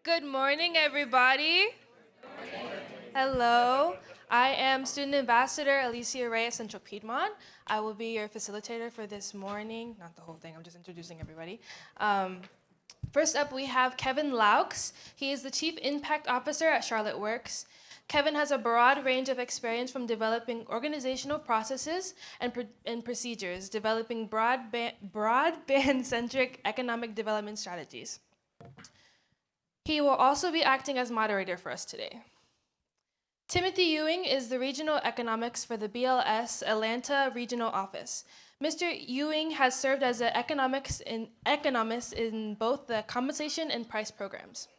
Good morning, everybody. Hello. I am Student Ambassador Alicia Reyes Central Piedmont. I will be your facilitator for this morning. Not the whole thing, I'm just introducing everybody. First up, we have Kevin Laux. He is the Chief Impact Officer at Charlotte-Works. Kevin has a broad range of experience from developing organizational processes and procedures, developing broadband-centric economic development strategies. He will also be acting as moderator for us today. Timothy Ewing is the Regional Economics for the BLS Atlanta Regional Office. Mr. Ewing has served as an economist in both the compensation and price programs.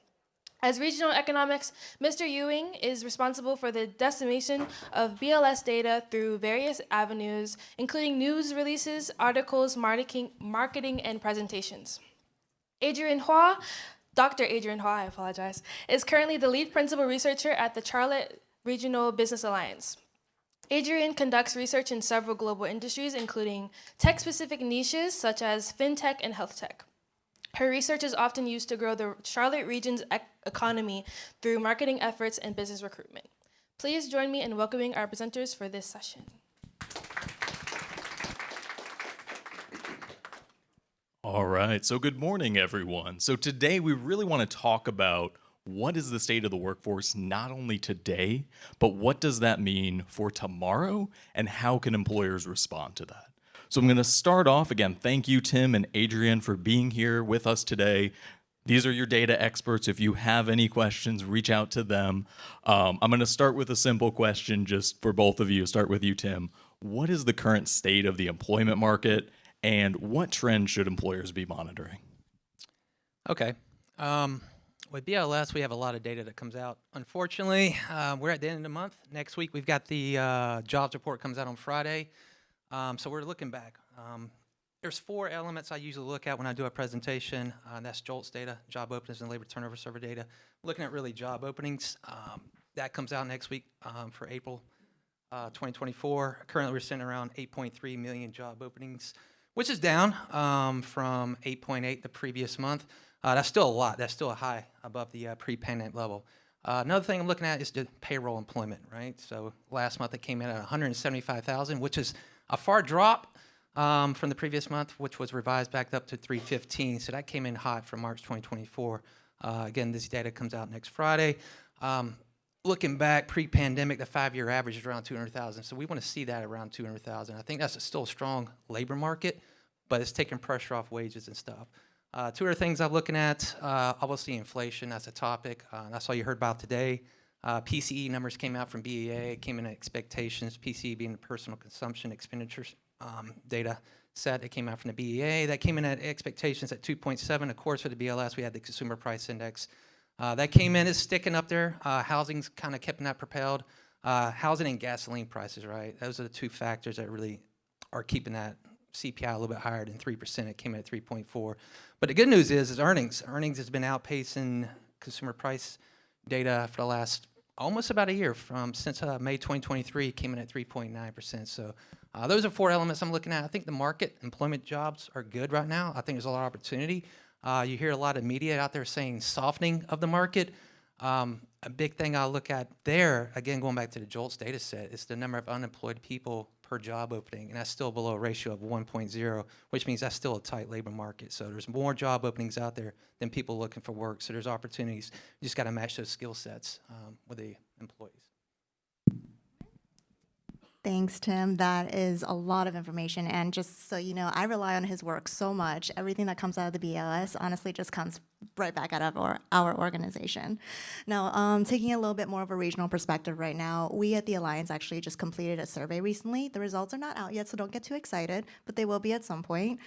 As Regional Economics, Mr. Ewing is responsible for the dissemination of BLS data through various avenues, including news releases, articles, marketing, and presentations. Dr. Adrian Hua, I apologize, is currently the lead principal researcher at the Charlotte Regional Business Alliance. Adrian conducts research in several global industries, including tech-specific niches such as fintech and health tech. Her research is often used to grow the Charlotte region's economy through marketing efforts and business recruitment. Please join me in welcoming our presenters for this session. All right, so good morning, everyone. So today we really want to talk about what is the state of the workforce not only today, but what does that mean for tomorrow, and how can employers respond to that? So I'm going to start off, again, thank you, Tim and Adrian, for being here with us today. These are your data experts. If you have any questions, reach out to them. I'm going to start with a simple question just for both of you. Start with you, Tim. What is the current state of the employment market, and what trends should employers be monitoring? Okay. With BLS, we have a lot of data that comes out. Unfortunately, we're at the end of the month. Next week, we've got the jobs report comes out on Friday. So we're looking back. There's 4 elements I usually look at when I do a presentation. That's JOLTS data, job openings and labor turnover survey data. Looking at really job openings. That comes out next week for April 2024. Currently, we're sitting around 8.3 million job openings, which is down from 8.8 the previous month. That's still a lot. That's still a high above the pre-pandemic level. Another thing I'm looking at is the payroll employment, right? So last month it came in at 175,000, which is a far drop from the previous month, which was revised back up to 315. So that came in hot for March 2024. Again, this data comes out next Friday. Looking back, pre-pandemic, the 5-year average is around 200,000. So we want to see that around 200,000. I think that's still a strong labor market, but it's taking pressure off wages and stuff. 2 other things I'm looking at, obviously inflation, that's a topic. That's all you heard about today. PCE numbers came out from BEA, came in at expectations, PCE being the personal consumption expenditures data set. It came out from the BEA. That came in at expectations at 2.7. Of course, for the BLS, we had the consumer price index. That came in, is sticking up there. Housing's kind of kept that propelled. Housing and gasoline prices, right? Those are the 2 factors that really are keeping that CPI a little bit higher than 3%. It came in at 3.4. But the good news is earnings. Earnings has been outpacing consumer price data for the last almost about a year. Since May 2023, came in at 3.9%. So those are 4 elements I'm looking at. I think the market, employment jobs are good right now. I think there's a lot of opportunity. You hear a lot of media out there saying softening of the market. A big thing I look at there, again, going back to the JOLTS data set, is the number of unemployed people per job opening, and that's still below a ratio of 1.0, which means that's still a tight labor market. So there's more job openings out there than people looking for work. So there's opportunities. You just got to match those skill sets with the employees. Thanks, Tim. That is a lot of information. And just so you know, I rely on his work so much. Everything that comes out of the BLS honestly just comes right back out of our organization. Now, taking a little bit more of a regional perspective right now, we at the Alliance actually just completed a survey recently. The results are not out yet, so don't get too excited, but they will be at some point.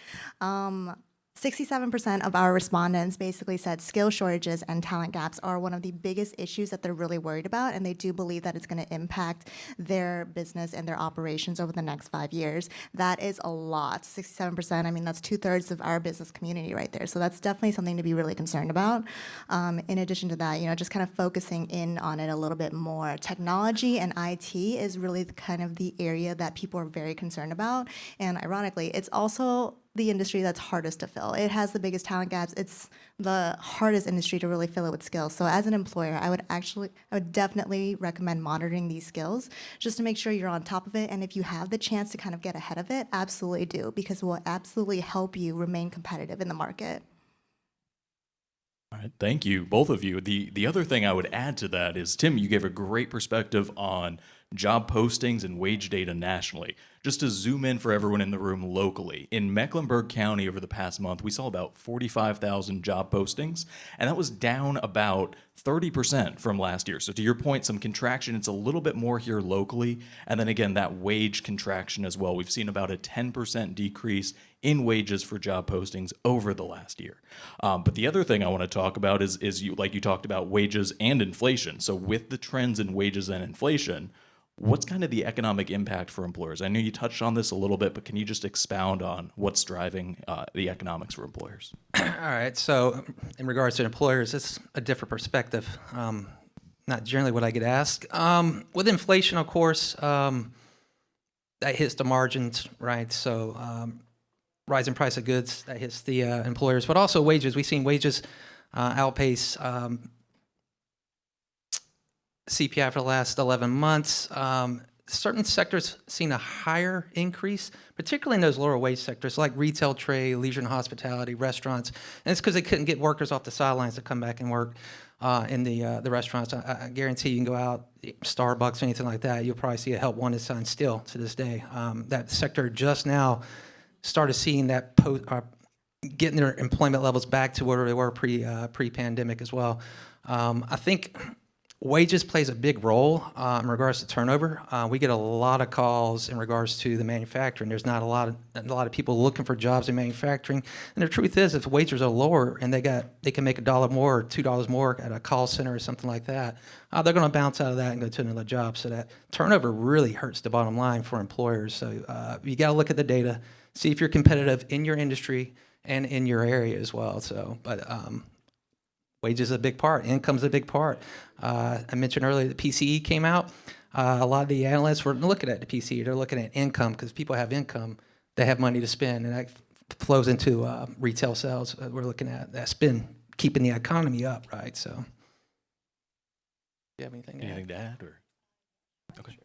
67% of our respondents basically said skill shortages and talent gaps are one of the biggest issues that they're really worried about, and they do believe that it's going to impact their business and their operations over the next 5 years. That is a lot. 67%, I mean, that's 2/3 of our business community right there. So that's definitely something to be really concerned about. In addition to that, just kind of focusing in on it a little bit more. Technology and IT is really kind of the area that people are very concerned about. And ironically, it's also the industry that's hardest to fill. It has the biggest talent gaps. It's the hardest industry to really fill it with skills. So as an employer, I would definitely recommend monitoring these skills just to make sure you're on top of it. And if you have the chance to kind of get ahead of it, absolutely do, because it will absolutely help you remain competitive in the market. All right, thank you, both of you. The other thing I would add to that is, Tim, you gave a great perspective on job postings and wage data nationally. Just to zoom in for everyone in the room locally, in Mecklenburg County over the past month, we saw about 45,000 job postings, and that was down about 30% from last year. So to your point, some contraction, it's a little bit more here locally. And then again, that wage contraction as well. We've seen about a 10% decrease in wages for job postings over the last year. But the other thing I want to talk about is you talked about wages and inflation. So with the trends in wages and inflation, what's kind of the economic impact for employers? I know you touched on this a little bit, but can you just expound on what's driving the economics for employers? All right. So in regards to employers, it's a different perspective. Not generally what I get asked. With inflation, of course, that hits the margins, right? So rising price of goods, that hits the employers, but also wages. We've seen wages outpace CPI for the last 11 months. Certain sectors seen a higher increase, particularly in those lower wage sectors like retail trade, leisure and hospitality, restaurants. And it's because they couldn't get workers off the sidelines to come back and work in the restaurants. I guarantee you can go out, Starbucks, anything like that, you'll probably see a help wanted sign still to this day. That sector just now started seeing that getting their employment levels back to where they were pre-pandemic as well. I think wages plays a big role in regards to turnover. We get a lot of calls in regards to the manufacturing. There's not a lot of people looking for jobs in manufacturing. And the truth is, if wages are lower and they can make $1 more or $2 more at a call center or something like that, they're going to bounce out of that and go to another job. So that turnover really hurts the bottom line for employers. So you got to look at the data, see if you're competitive in your industry and in your area as well. So, but wages is a big part. Income's a big part. I mentioned earlier the PCE came out. A lot of the analysts were looking at the PCE. They're looking at income because people have income. They have money to spend, and that flows into retail sales. We're looking at that spend, keeping the economy up, right? So, do you have anything to add? Or? Okay.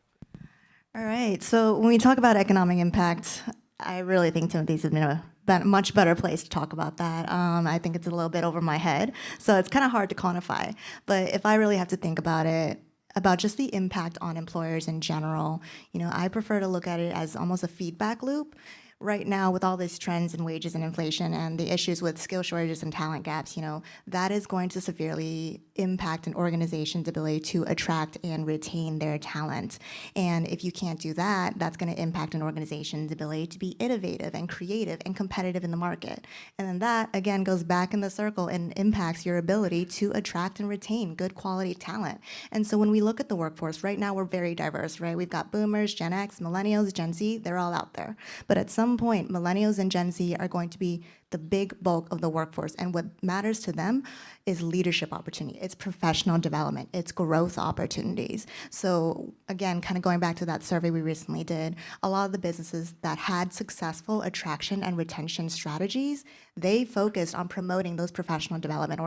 All right. So when we talk about economic impact, I really think Timothy's in a much better place to talk about that. I think it's a little bit over my head, so it's kind of hard to quantify. But if I really have to think about it, about just the impact on employers in general, I prefer to look at it as almost a feedback loop. Right now, with all these trends in wages and inflation and the issues with skill shortages and talent gaps, that is going to severely impact an organization's ability to attract and retain their talent. And if you can't do that, that's going to impact an organization's ability to be innovative and creative and competitive in the market. And then that, again, goes back in the circle and impacts your ability to attract and retain good quality talent. And so when we look at the workforce, right now we're very diverse, right? We've got boomers, Gen X, millennials, Gen Z, they're all out there. But at some point, millennials and Gen Z are going to be the big bulk of the workforce, and what matters to them is leadership opportunity. It's professional development. It's growth opportunities. So again, kind of going back to that survey we recently did, a lot of the businesses that had successful attraction and retention strategies, they focused on promoting those professional development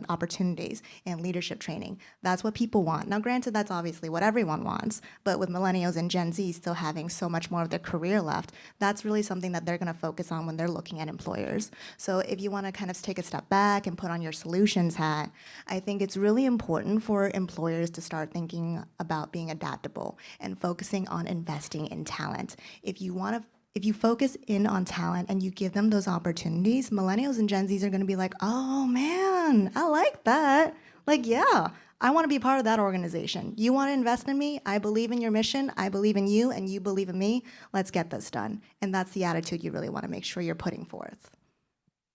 opportunities and leadership training. That's what people want. Now, granted, that's obviously what everyone wants, but with millennials and Gen Z still having so much more of their career left, that's really something that they're going to focus on when they're looking at employers. So if you want to kind of take a step back and put on your solutions hat, I think it's really important for employers to start thinking about being adaptable and focusing on investing in talent. If you focus in on talent and you give them those opportunities, millennials and Gen Zs are going to be like, oh man, I like that. Like, yeah, I want to be part of that organization. You want to invest in me? I believe in your mission. I believe in you, and you believe in me. Let's get this done. And that's the attitude you really want to make sure you're putting forth.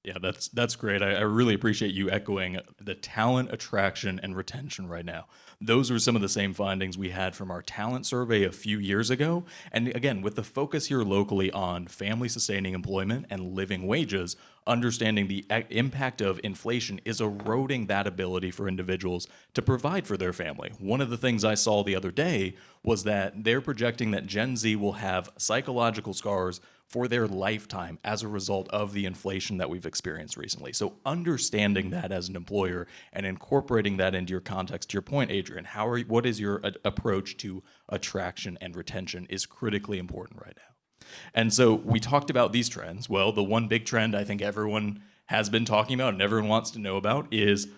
Yeah, that's great. I really appreciate you echoing the talent attraction and retention right now. Those are some of the same findings we had from our talent survey a few years ago. And again, with the focus here locally on family sustaining employment and living wages, understanding the impact of inflation is eroding that ability for individuals to provide for their family. One of the things I saw the other day was that they're projecting that Gen Z will have psychological scars for their lifetime as a result of the inflation that we've experienced recently. So understanding that as an employer and incorporating that into your context, to your point, Adrian, what is your approach to attraction and retention is critically important right now. And so we talked about these trends. Well, the one big trend I think everyone has been talking about and everyone wants to know about is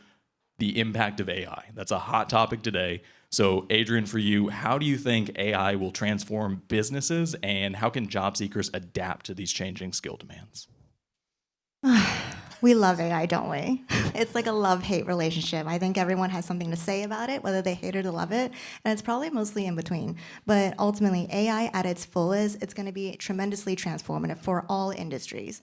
the impact of AI. That's a hot topic today. So Adrian, for you, how do you think AI will transform businesses and how can job seekers adapt to these changing skill demands? We love AI, don't we? It's like a love-hate relationship. I think everyone has something to say about it, whether they hate it or love it, and it's probably mostly in between. But ultimately, AI at its fullest, it's going to be tremendously transformative for all industries.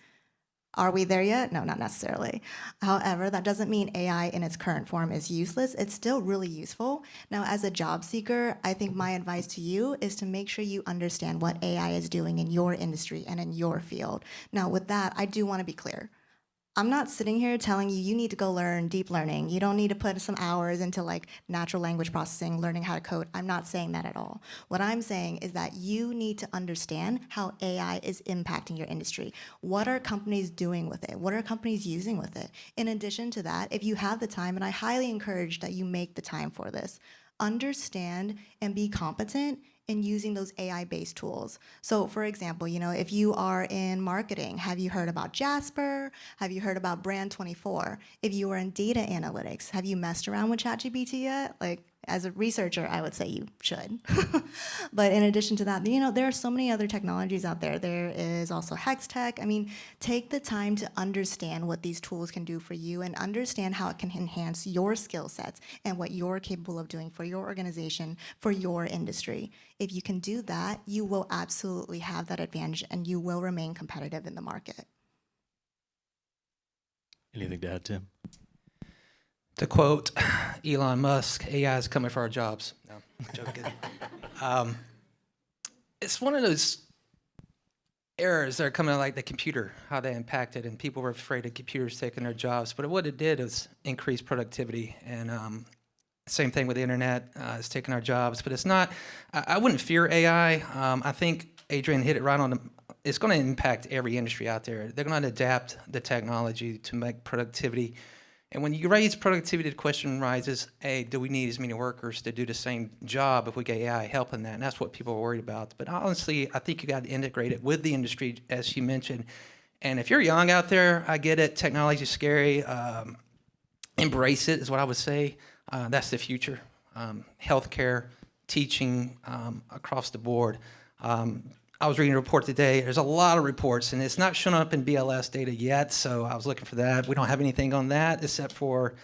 Are we there yet? No, not necessarily. However, that doesn't mean AI in its current form is useless. It's still really useful. Now, as a job seeker, I think my advice to you is to make sure you understand what AI is doing in your industry and in your field. Now, with that, I do want to be clear. I'm not sitting here telling you need to go learn deep learning. You don't need to put some hours into like natural language processing, learning how to code. I'm not saying that at all. What I'm saying is that you need to understand how AI is impacting your industry. What are companies doing with it? What are companies using with it? In addition to that, if you have the time, and I highly encourage that you make the time for this, understand and be competent in using those AI-based tools. So for example, if you are in marketing, have you heard about Jasper? Have you heard about Brand24? If you are in data analytics, have you messed around with ChatGPT yet? Like, as a researcher, I would say you should. But in addition to that, there are so many other technologies out there. There is also Hextech. I mean, take the time to understand what these tools can do for you and understand how it can enhance your skill sets and what you're capable of doing for your organization, for your industry. If you can do that, you will absolutely have that advantage and you will remain competitive in the market. Anything to add, Tim? To quote Elon Musk, AI is coming for our jobs. No, I'm joking. It's one of those errors that are coming out like the computer, how they impacted, and people were afraid of computers taking their jobs. But what it did is increase productivity. And same thing with the internet, it's taking our jobs. But it's not, I wouldn't fear AI. I think Adrian hit it right on the, it's going to impact every industry out there. They're going to adapt the technology to make productivity. And when you raise productivity, the question rises, hey, do we need as many workers to do the same job if we get AI helping that? And that's what people are worried about. But honestly, I think you got to integrate it with the industry, as you mentioned. And if you're young out there, I get it. Technology is scary. Embrace it is what I would say. That's the future. Healthcare, teaching, across the board. I was reading a report today. There's a lot of reports, and it's not showing up in BLS data yet, so I was looking for that. We don't have anything on that except for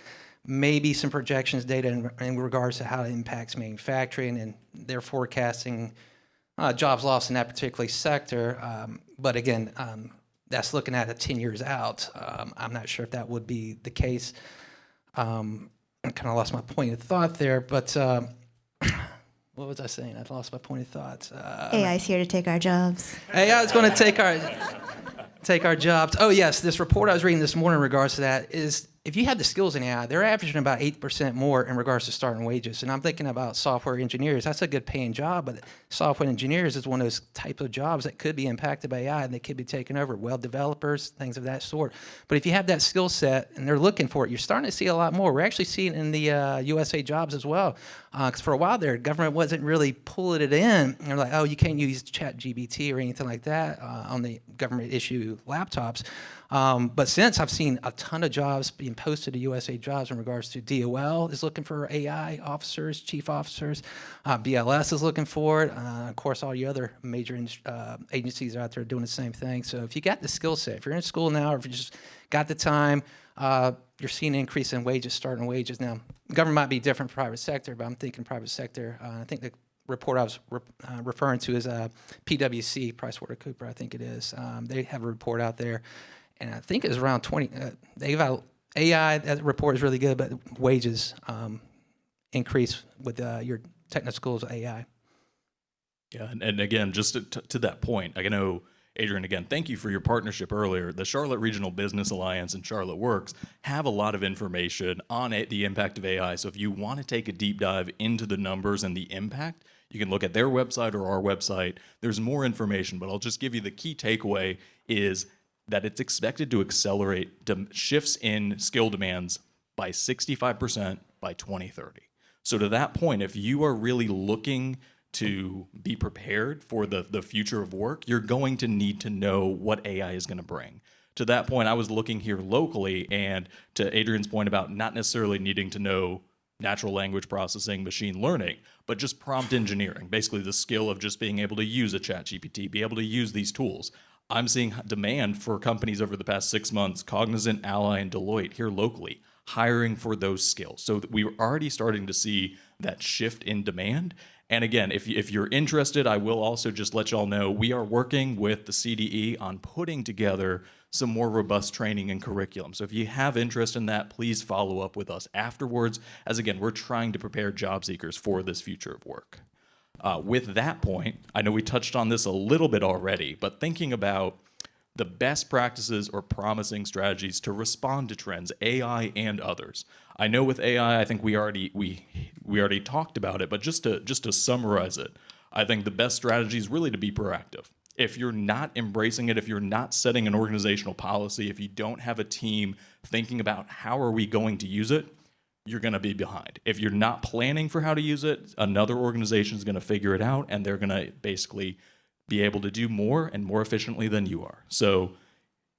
maybe some projections data in regards to how it impacts manufacturing, and they're forecasting jobs lost in that particular sector. But again, that's looking at it 10 years out. I'm not sure if that would be the case. I kind of lost my point of thought there, but what was I saying? I lost my point of thought. AI is here to take our jobs. AI is going to take our jobs. Oh yes, this report I was reading this morning in regards to that is if you have the skills in AI, they're averaging about 8% more in regards to starting wages. And I'm thinking about software engineers. That's a good paying job, but software engineers is one of those type of jobs that could be impacted by AI and they could be taken over. Well, developers, things of that sort. But if you have that skill set and they're looking for it, you're starting to see a lot more. We're actually seeing it in the USA jobs as well. Because for a while there, government wasn't really pulling it in. And they're like, oh, you can't use ChatGPT or anything like that on the government issue laptops. But since I've seen a ton of jobs being posted to USA Jobs in regards to DOL is looking for AI officers, chief officers. BLS is looking for it. Of course, all the other major agencies are out there doing the same thing. So if you got the skill set, if you're in school now, or if you just got the time, you're seeing an increase in wages, starting wages. Now, government might be different from private sector, but I'm thinking private sector. I think the report I was referring to is PwC, PricewaterhouseCoopers, I think it is. They have a report out there. And I think it was around 20. They got AI. That report is really good, but wages increase with your technical schools AI. Yeah, and again, just to that point, I know, Adrian, again, thank you for your partnership earlier. The Charlotte Regional Business Alliance and Charlotte Works have a lot of information on the impact of AI. So if you want to take a deep dive into the numbers and the impact, You can look at their website or our website. There's more information, but I'll just give you the key takeaway is that it's expected to accelerate shifts in skill demands by 65% by 2030. So to that point, if you are really looking to be prepared for the future of work, you're going to need to know what AI is going to bring. To that point, I was looking here locally, and to Adrian's point about not necessarily needing to know natural language processing, machine learning, but just prompt engineering, basically the skill of just being able to use a ChatGPT, be able to use these tools. I'm seeing demand for companies over the past 6 months, Cognizant, Ally, and Deloitte here locally, hiring for those skills. So we were already starting to see that shift in demand. And again, if you're interested, I will also just let y'all know we are working with the CDE on putting together some more robust training and curriculum. So if you have interest in that, please follow up with us afterwards, as again, we're trying to prepare job seekers for this future of work. With that point, I know we touched on this a little bit already, but thinking about the best practices or promising strategies to respond to trends, AI and others. I know with AI, I think we already talked about it, but just to summarize it, I think the best strategy is really to be proactive. If you're not embracing it, if you're not setting an organizational policy, if you don't have a team thinking about how are we going to use it, you're going to be behind. If you're not planning for how to use it, another organization is going to figure it out, and they're going to basically be able to do more and more efficiently than you are. So,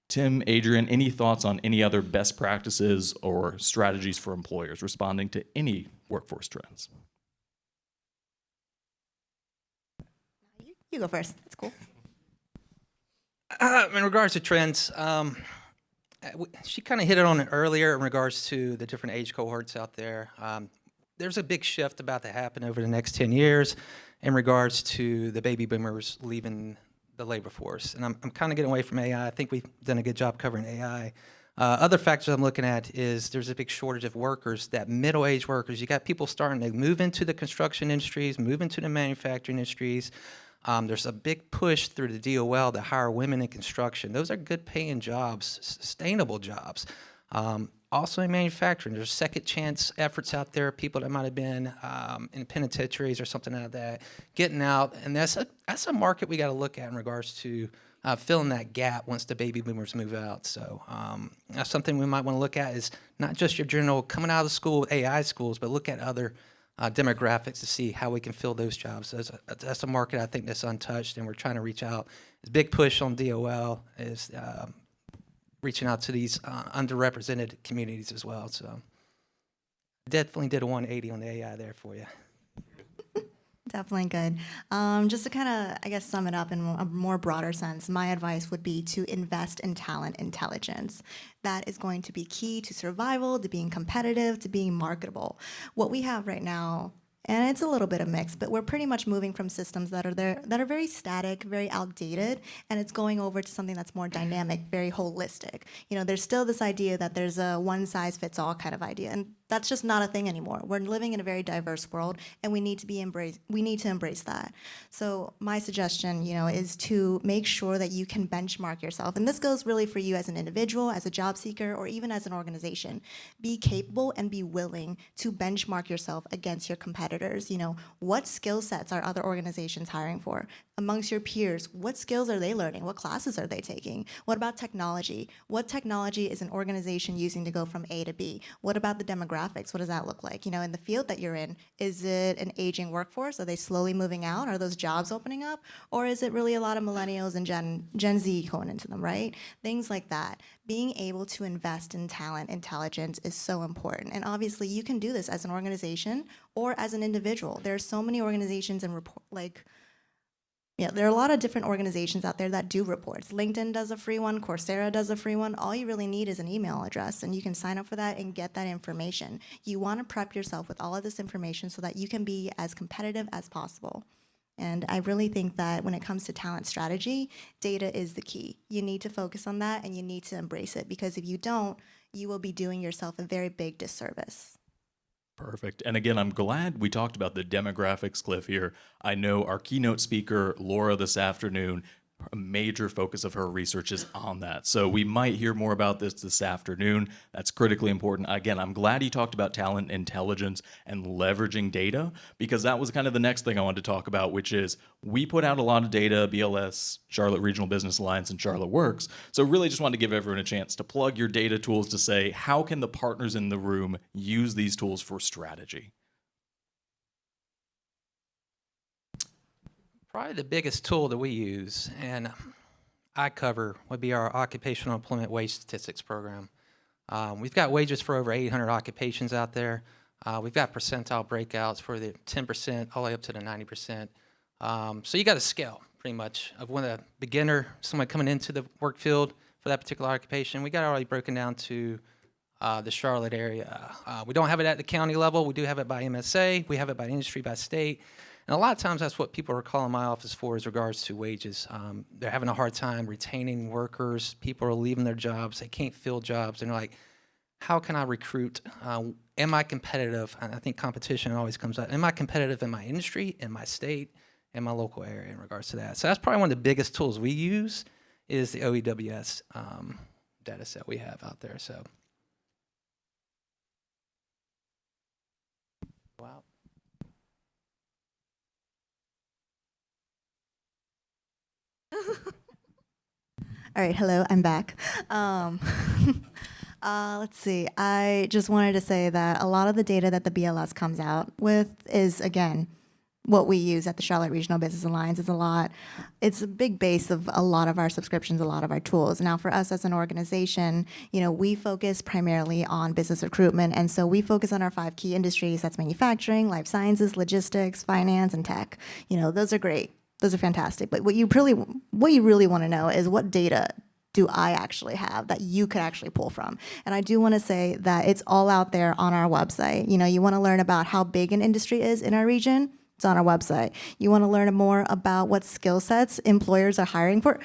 Tim, Adrian, any thoughts on any other best practices or strategies for employers responding to any workforce trends? You go first. That's cool. In regards to trends, she kind of hit it on it earlier in regards to the different age cohorts out there. There's a big shift about to happen over the next 10 years in regards to the baby boomers leaving the labor force. And I'm kind of getting away from AI. I think we've done a good job covering AI. Other factors I'm looking at is there's a big shortage of workers, that middle-aged workers. You got people starting to move into the construction industries, move into the manufacturing industries. There's a big push through the DOL to hire women in construction. Those are good paying jobs, sustainable jobs. Also in manufacturing, there's second chance efforts out there, people that might have been in penitentiaries or something like that, getting out. And that's a market we got to look at in regards to filling that gap once the baby boomers move out. So that's something we might want to look at is not just your general coming out of school, AI schools, but look at other demographics to see how we can fill those jobs. So that's a market I think that's untouched, and we're trying to reach out. The big push on DOL is reaching out to these underrepresented communities as well. So definitely did a 180 on the AI there for you. Definitely good. Just to kind of, I guess, sum it up in a more broader sense, my advice would be to invest in talent intelligence. That is going to be key to survival, to being competitive, to being marketable. What we have right now, and it's a little bit of mix, but we're pretty much moving from systems that are very static, very outdated, and it's going over to something that's more dynamic, very holistic. You know, there's still this idea that there's a one-size-fits-all kind of idea, and that's just not a thing anymore. We're living in a very diverse world, and we need to embrace that. So my suggestion, is to make sure that you can benchmark yourself, and this goes really for you as an individual, as a job seeker, or even as an organization. Be capable and be willing to benchmark yourself against your competitors. What skill sets are other organizations hiring for? Amongst your peers, what skills are they learning? What classes are they taking? What about technology? What technology is an organization using to go from A to B? What about the demographics? What does that look like? In the field that you're in, is it an aging workforce? Are they slowly moving out? Are those jobs opening up? Or is it really a lot of millennials and Gen Z going into them, right? Things like that. Being able to invest in talent intelligence is so important. And obviously, you can do this as an organization or as an individual. There are so many organizations and there are a lot of different organizations out there that do reports. LinkedIn does a free one, Coursera does a free one. All you really need is an email address, and you can sign up for that and get that information. You want to prep yourself with all of this information so that you can be as competitive as possible. And I really think that when it comes to talent strategy, data is the key. You need to focus on that, and you need to embrace it, because if you don't, you will be doing yourself a very big disservice. Perfect. And again, I'm glad we talked about the demographics, Cliff, here. I know our keynote speaker, Laura, this afternoon, a major focus of her research is on that. So we might hear more about this afternoon. That's critically important. Again, I'm glad he talked about talent intelligence and leveraging data, because that was kind of the next thing I wanted to talk about, which is we put out a lot of data, BLS, Charlotte Regional Business Alliance, and Charlotte Works. So really just wanted to give everyone a chance to plug your data tools to say, how can the partners in the room use these tools for strategy? Probably the biggest tool that we use, and I cover, would be our occupational employment wage statistics program. We've got wages for over 800 occupations out there. We've got percentile breakouts for the 10% all the way up to the 90%. So you got a scale, pretty much, of when a beginner, someone coming into the work field for that particular occupation. We got it already broken down to the Charlotte area. We don't have it at the county level. We do have it by MSA. We have it by industry, by state. And a lot of times that's what people are calling my office for, is regards to wages. They're having a hard time retaining workers. People are leaving their jobs. They can't fill jobs. And they're like, how can I recruit? Am I competitive? And I think competition always comes up. Am I competitive in my industry, in my state, in my local area in regards to that? So that's probably one of the biggest tools we use, is the OEWS data set we have out there. So, wow. All right, hello, I'm back. Let's see. I just wanted to say that a lot of the data that the BLS comes out with is, again, what we use at the Charlotte Regional Business Alliance. It's a big base of a lot of our subscriptions, a lot of our tools. Now, for us as an organization, we focus primarily on business recruitment, and so we focus on our 5 key industries. That's manufacturing, life sciences, logistics, finance, and tech. Those are great. Those are fantastic. But what you really want to know is, what data do I actually have that you could actually pull from? And I do want to say that it's all out there on our website. You want to learn about how big an industry is in our region? It's on our website. You want to learn more about what skill sets employers are hiring for?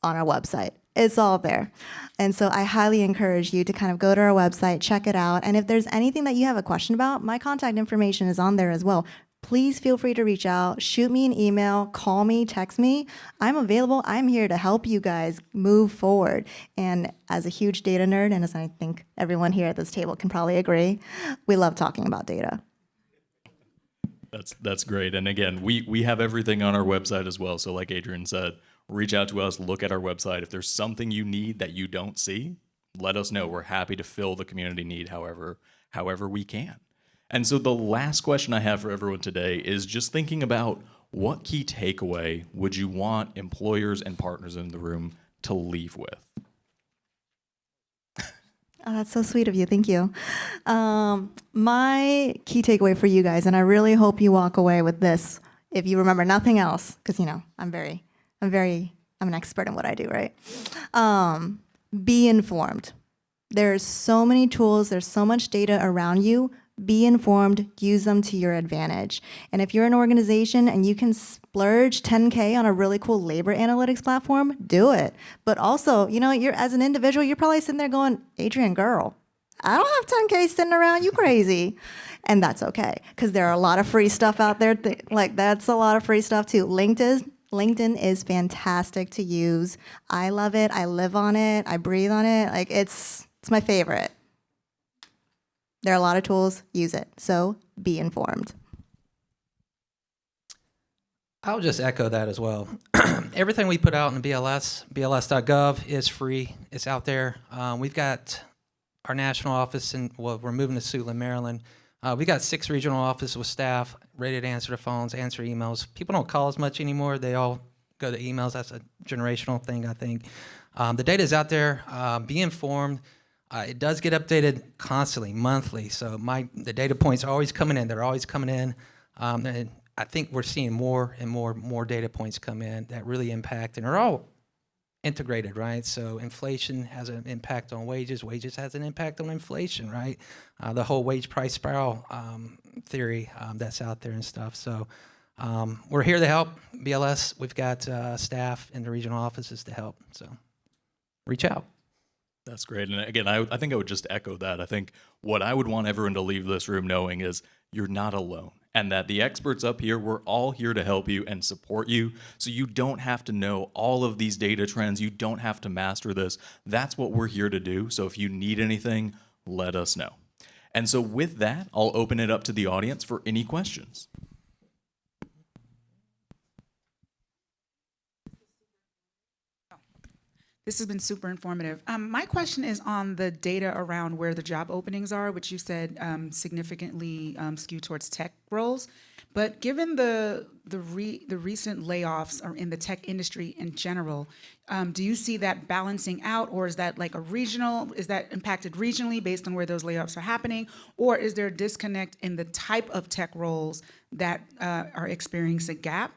On our website. It's all there. And so I highly encourage you to kind of go to our website, check it out. And if there's anything that you have a question about, my contact information is on there as well. Please feel free to reach out, shoot me an email, call me, text me. I'm available. I'm here to help you guys move forward. And as a huge data nerd, and as I think everyone here at this table can probably agree, we love talking about data. That's great. And again, we have everything on our website as well. So like Adrian said, reach out to us, look at our website. If there's something you need that you don't see, let us know. We're happy to fill the community need however we can. And so the last question I have for everyone today is just thinking about, what key takeaway would you want employers and partners in the room to leave with? Oh, that's so sweet of you. Thank you. My key takeaway for you guys, and I really hope you walk away with this, if you remember nothing else, because I'm an expert in what I do, right? Be informed. There's so many tools. There's so much data around you. Be informed, use them to your advantage. And if you're an organization and you can splurge $10K on a really cool labor analytics platform, do it. But also, you're, as an individual, you're probably sitting there going, Adrian, girl, I don't have $10K sitting around, you crazy. And that's okay, because there are a lot of free stuff out there. That's a lot of free stuff too. LinkedIn is fantastic to use. I love it. I live on it. I breathe on it. It's my favorite. There are a lot of tools, use it. So be informed. I'll just echo that as well. Everything we put out in the bls.gov is free. It's out there. We've got our national office, we're moving to Suitland, Maryland. We got 6 regional offices with staff ready to answer the phones, answer emails. People don't call as much anymore. They all go to emails. That's a generational thing, I think. The data is out there. Be informed. It does get updated constantly, monthly. So the data points are always coming in. They're always coming in. And I think we're seeing more and more data points come in that really impact, and are all integrated, right? So inflation has an impact on wages. Wages has an impact on inflation, right? The whole wage price spiral theory that's out there and stuff. So we're here to help. BLS, we've got staff in the regional offices to help. So reach out. That's great. And again, I think I would just echo that. I think what I would want everyone to leave this room knowing is, you're not alone. and that the experts up here, we're all here to help you and support you. So you don't have to know all of these data trends. You don't have to master this. That's what we're here to do. So if you need anything, let us know. And so with that, I'll open it up to the audience for any questions. This has been super informative. My question is on the data around where the job openings are, which you said significantly skew towards tech roles. But given the recent layoffs are in the tech industry in general, do you see that balancing out, or is that like is that impacted regionally based on where those layoffs are happening, or is there a disconnect in the type of tech roles that are experiencing a gap?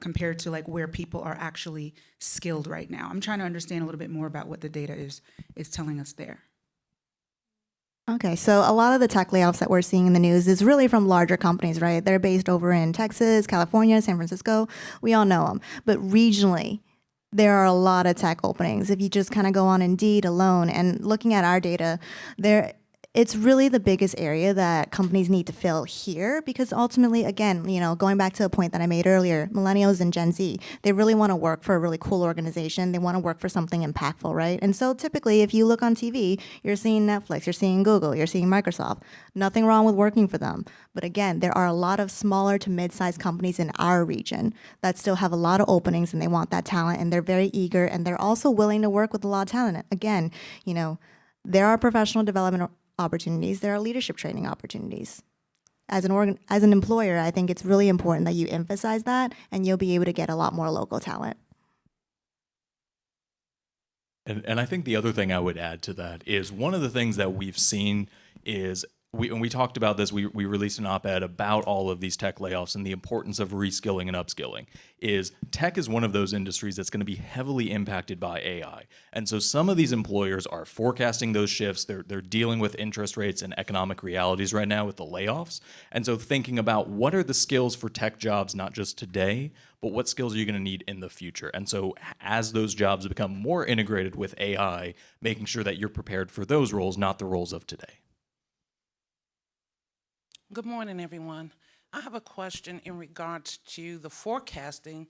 Compared to like where people are actually skilled right now. I'm trying to understand a little bit more about what the data is telling us there. Okay, so a lot of the tech layoffs that we're seeing in the news is really from larger companies, right? They're based over in Texas, California, San Francisco. We all know them. But regionally, there are a lot of tech openings. If you just kind of go on Indeed alone and looking at our data, it's really the biggest area that companies need to fill here, because ultimately, again, going back to the point that I made earlier, millennials and Gen Z, they really want to work for a really cool organization. They want to work for something impactful, right? And so typically, if you look on TV, you're seeing Netflix, you're seeing Google, you're seeing Microsoft. Nothing wrong with working for them. But again, there are a lot of smaller to mid-sized companies in our region that still have a lot of openings, and they want that talent, and they're very eager, and they're also willing to work with a lot of talent. Again, there are professional development opportunities, there are leadership training opportunities. As an employer, I think it's really important that you emphasize that, and you'll be able to get a lot more local talent. And I think the other thing I would add to that is one of the things that we've seen is, we talked about this, we released an op-ed about all of these tech layoffs and the importance of reskilling and upskilling, is tech is one of those industries that's going to be heavily impacted by AI. And so some of these employers are forecasting those shifts. They're dealing with interest rates and economic realities right now with the layoffs. And so thinking about what are the skills for tech jobs, not just today, but what skills are you going to need in the future? And so as those jobs become more integrated with AI, making sure that you're prepared for those roles, not the roles of today. Good morning, everyone. I have a question in regards to the forecasting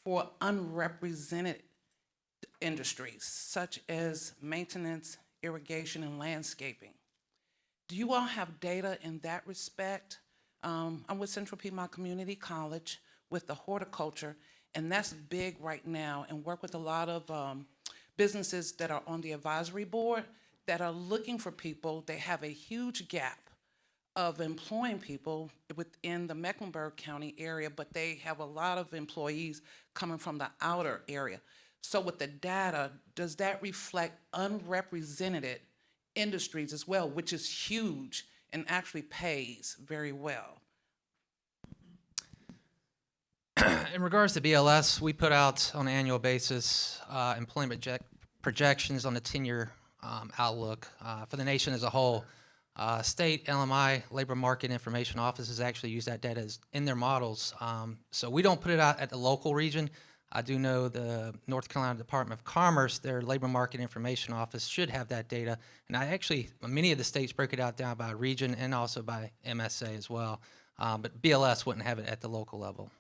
for unrepresented industries, such as maintenance, irrigation, and landscaping. Do you all have data in that respect? I'm with Central Piedmont Community College with the horticulture, and that's big right now, and work with a lot of businesses that are on the advisory board that are looking for people. They have a huge gap of employing people within the Mecklenburg County area, but they have a lot of employees coming from the outer area. So with the data, does that reflect unrepresented industries as well, which is huge and actually pays very well? In regards to BLS, we put out on an annual basis employment projections on the 10-year outlook for the nation as a whole. State LMI, Labor Market Information Offices, actually use that data in their models. So we don't put it out at the local region. I do know the North Carolina Department of Commerce, their Labor Market Information Office should have that data. And many of the states break it out down by region and also by MSA as well. But BLS wouldn't have it at the local level.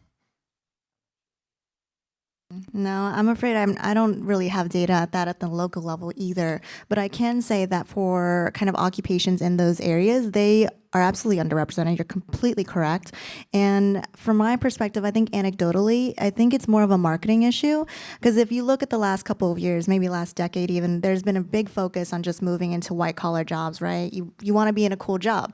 No, I'm afraid I don't really have data at the local level either. But I can say that for kind of occupations in those areas, they are absolutely underrepresented. You're completely correct. And from my perspective, I think anecdotally, I think it's more of a marketing issue. Because if you look at the last couple of years, maybe last decade even, there's been a big focus on just moving into white collar jobs, right? You want to be in a cool job.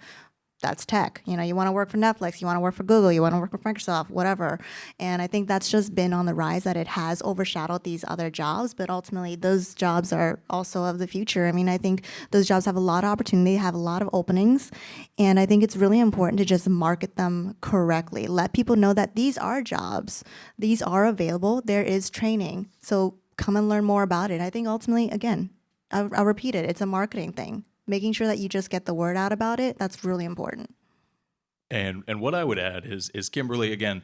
That's tech. You want to work for Netflix, you want to work for Google, you want to work for Microsoft, whatever. And I think that's just been on the rise, that it has overshadowed these other jobs, but ultimately those jobs are also of the future. I mean, I think those jobs have a lot of opportunity, have a lot of openings, and I think it's really important to just market them correctly. Let people know that these are jobs, these are available, there is training, so come and learn more about it. I think ultimately, again, I'll repeat it, it's a marketing thing. Making sure that you just get the word out about it, that's really important. And what I would add is Kimberly, again,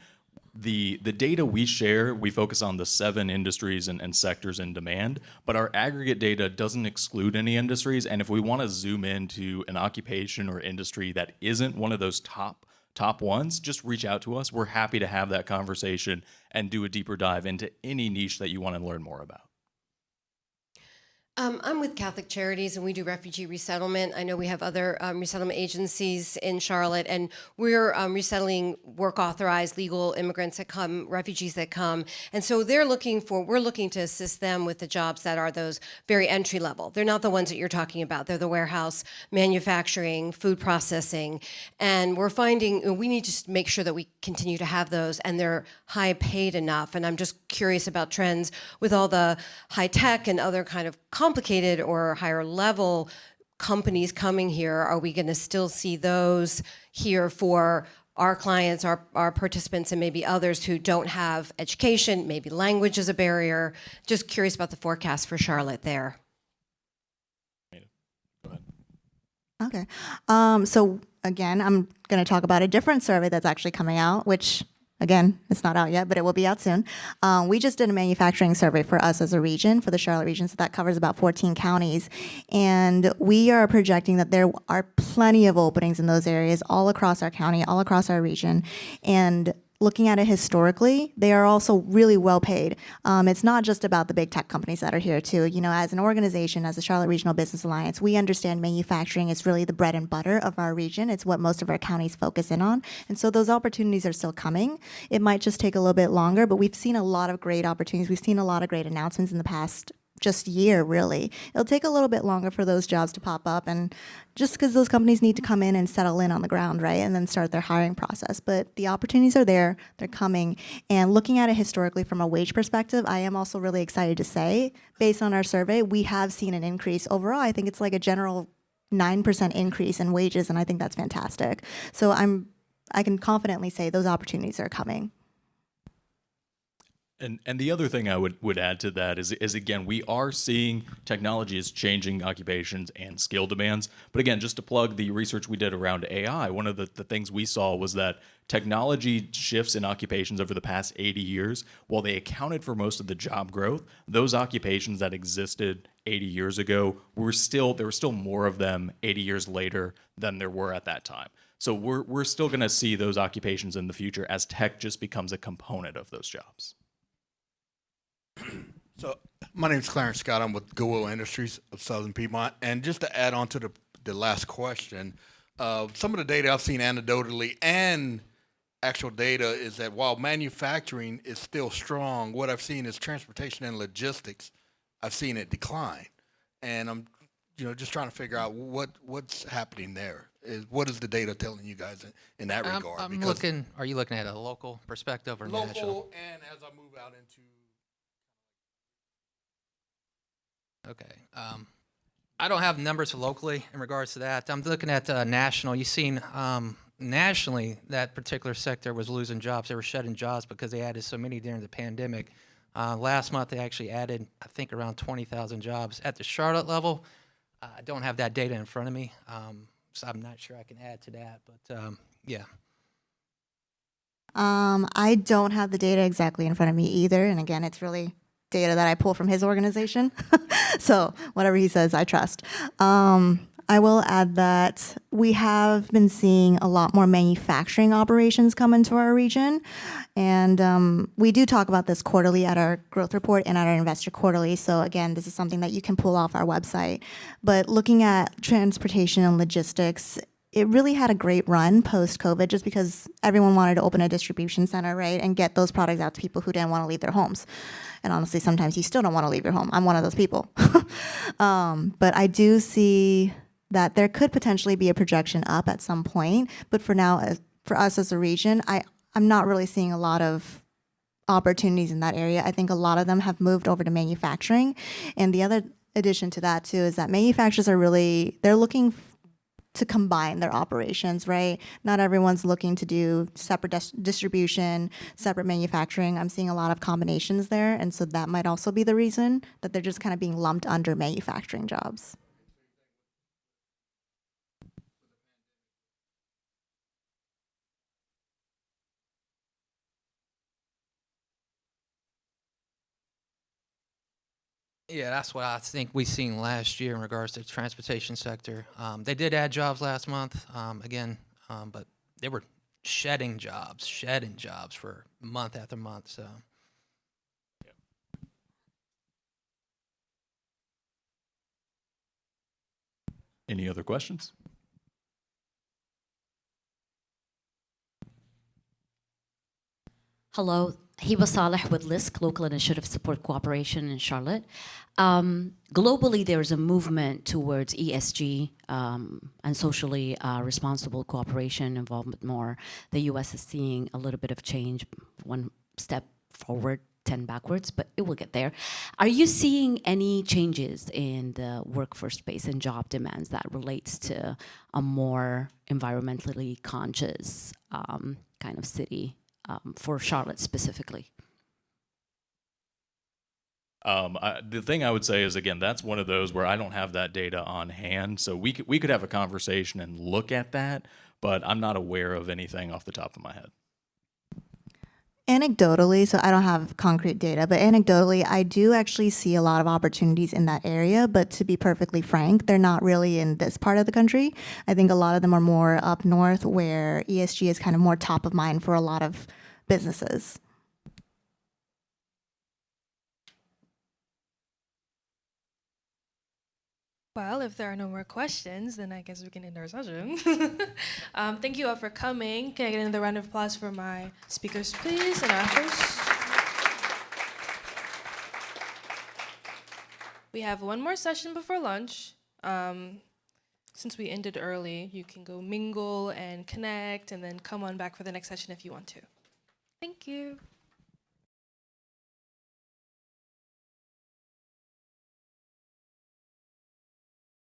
the data we share, we focus on the 7 industries and sectors in demand, but our aggregate data doesn't exclude any industries. And if we want to zoom into an occupation or industry that isn't one of those top top ones, just reach out to us. We're happy to have that conversation and do a deeper dive into any niche that you want to learn more about. I'm with Catholic Charities, and we do refugee resettlement. I know we have other resettlement agencies in Charlotte, and we're resettling work-authorized legal immigrants that come, refugees that come. And so we're looking to assist them with the jobs that are those very entry level. They're not the ones that you're talking about. They're the warehouse, manufacturing, food processing. And we're finding we need to make sure that we continue to have those, and they're high paid enough. And I'm just curious about trends with all the high tech and other kind of complicated or higher level companies coming here. Are we going to still see those here for our clients, our participants, and maybe others who don't have education? Maybe language is a barrier. Just curious about the forecast for Charlotte there. Go ahead. Okay. So again, I'm going to talk about a different survey that's actually coming out, which again, it's not out yet, but it will be out soon. We just did a manufacturing survey for us as a region, for the Charlotte region, so that covers about 14 counties. And we are projecting that there are plenty of openings in those areas all across our county, all across our region. And looking at it historically, they are also really well paid. It's not just about the big tech companies that are here too. You know, as an organization, as the Charlotte Regional Business Alliance, we understand manufacturing is really the bread and butter of our region. It's what most of our counties focus in on. And so those opportunities are still coming. It might just take a little bit longer, but we've seen a lot of great opportunities. We've seen a lot of great announcements in the past just year, really. It'll take a little bit longer for those jobs to pop up, and just because those companies need to come in and settle in on the ground, right, and then start their hiring process. But the opportunities are there, they're coming. And looking at it historically from a wage perspective, I am also really excited to say, based on our survey, we have seen an increase. Overall, I think it's like a general 9% increase in wages, and I think that's fantastic. So I can confidently say those opportunities are coming. And the other thing I would add to that is again, we are seeing technology is changing occupations and skill demands. But again, just to plug the research we did around AI, one of the things we saw was that technology shifts in occupations over the past 80 years, while they accounted for most of the job growth, those occupations that existed 80 years ago there were still more of them 80 years later than there were at that time. So we're still going to see those occupations in the future as tech just becomes a component of those jobs. So my name is Clarence Scott. I'm with Goodwill Industries of Southern Piedmont. And just to add on to the last question, some of the data I've seen anecdotally and actual data is that while manufacturing is still strong, what I've seen is transportation and logistics, I've seen it decline. And I'm just trying to figure out what's happening there. What is the data telling you guys in that regard? Are you looking at a local perspective or local, national? and as I move out into Okay. I don't have numbers locally in regards to that. I'm looking at national. You've seen nationally that particular sector was losing jobs. They were shedding jobs because they added so many during the pandemic. Last month, they actually added, I think, around 20,000 jobs. At the Charlotte level, I don't have that data in front of me, so I'm not sure I can add to that. But, yeah. I don't have the data exactly in front of me either. And again, it's really data that I pull from his organization. So whatever he says, I trust. I will add that we have been seeing a lot more manufacturing operations come into our region. And we do talk about this quarterly at our growth report and at our investor quarterly. So again, this is something that you can pull off our website. But looking at transportation and logistics, it really had a great run post-COVID just because everyone wanted to open a distribution center, right, and get those products out to people who didn't want to leave their homes. And honestly, sometimes you still don't want to leave your home. I'm one of those people. But I do see that there could potentially be a projection up at some point. But for now, for us as a region, I'm not really seeing a lot of opportunities in that area. I think a lot of them have moved over to manufacturing. And the other addition to that, too, is that manufacturers are they're looking to combine their operations, right? Not everyone's looking to do separate distribution, separate manufacturing. I'm seeing a lot of combinations there, and so that might also be the reason that they're just kind of being lumped under manufacturing jobs. Yeah, that's what I think we seen last year in regards to the transportation sector. They did add jobs last month, but they were shedding jobs for month after month. So Any other questions? Hello, Hiba Saleh with LISC, Local Initiative Support Cooperation in Charlotte. Globally, there's a movement towards ESG and socially responsible cooperation involvement more. The U.S. is seeing a little bit of change, one step forward, 10 backwards, but it will get there. Are you seeing any changes in the workforce space and job demands that relates to a more environmentally conscious kind of city? For Charlotte specifically? The thing I would say is, again, that's one of those where I don't have that data on hand. So we could have a conversation and look at that, but I'm not aware of anything off the top of my head. Anecdotally, so I don't have concrete data, but anecdotally, I do actually see a lot of opportunities in that area. But to be perfectly frank, they're not really in this part of the country. I think a lot of them are more up north, where ESG is kind of more top of mind for a lot of businesses. Well, if there are no more questions, then I guess we can end our session. Thank you all for coming. Can I get another round of applause for my speakers, please, and our host? We have one more session before lunch. Since we ended early, you can go mingle and connect, and then come on back for the next session if you want to. Thank you.